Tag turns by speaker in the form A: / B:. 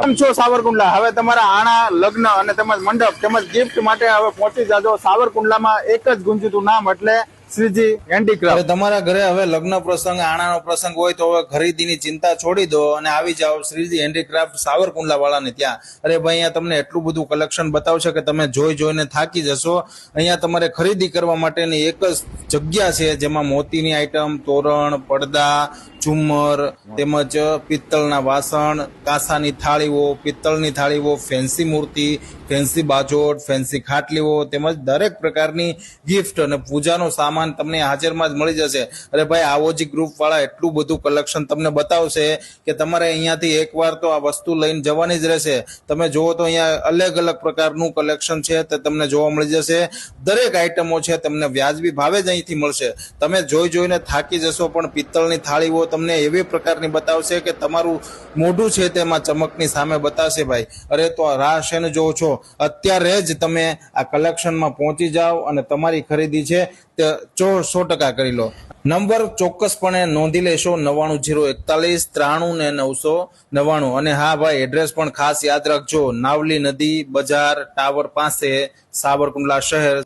A: કેમ છો સાવરકુંડલા? હવે તમારા આણા લગ્ન અને તેમજ મંડપ તેમજ ગિફ્ટ માટે હવે પહોંચી જાજો સાવરકુંડલામાં એક જ ગુંજતું નામ એટલે શ્રીજી હેન્ડીક્રાફ્ટ।
B: તમારા ઘરે હવે લગ્ન પ્રસંગ આણાનો પ્રસંગ હોય તો હવે ખરીદીની ચિંતા છોડી દો અને આવી જાઓ શ્રીજી હેન્ડીક્રાફ્ટ સાવરકુંડલા વાળાને ત્યાં। અરે ભાઈ, અહીંયા તમને એટલું બધું કલેક્શન બતાવશે કે તમે જોઈને થાકી જશો। અહીંયા તમારે ખરીદી કરવા માટેની એક જ જગ્યા છે, જેમાં મોતીની આઈટમ, તોરણ, પડદા, ઝુમ્મર તેમજ પિત્તળના વાસણ, કાંસાની થાળીઓ, પિત્તળની થાળીઓ, ફેન્સી મૂર્તિ, ફેન્સી બાજોટ, ફેન્સી ખાટલીઓ તેમજ દરેક પ્રકારની ગિફ્ટ અને પૂજાનો સામાન તમને હાજરમાં જ મળી જશે। અરે ભાઈ, આવોજી ગ્રુપ વાળા એટલું બધું કલેક્શન તમને બતાવશે કે તમારે અહીંયાથી એકવાર તો આ વસ્તુ લઈને જવાની જ રહેશે। તમે જુઓ તો અહીંયા અલગ અલગ પ્રકારનું કલેક્શન છે તે તમને જોવા મળી જશે। દરેક આઈટમો છે તમને વ્યાજબી ભાવે જ અહીંથી મળશે। તમે જોઈને થાકી જશો, પણ પિત્તળની થાળીઓ તમને એવી પ્રકારની બતાવશે કે તમારું મોઢું છે તેમાં ચમકની સામે બતાવશે ભાઈ। અરે તો રાહ શેને જોવો છો? અત્યારે જ તમે આ કલેક્શનમાં પહોંચી જાઓ અને તમારી ખરીદી છે તે 100% કરી લો। નંબર ચોક્કસપણે નોંધી લેશો 990441 93 999। અને હા ભાઈ, એડ્રેસ પણ ખાસ યાદ રાખજો, નાવલી નદી બજાર ટાવર પાસે, સાવરકુંડલા શહેર।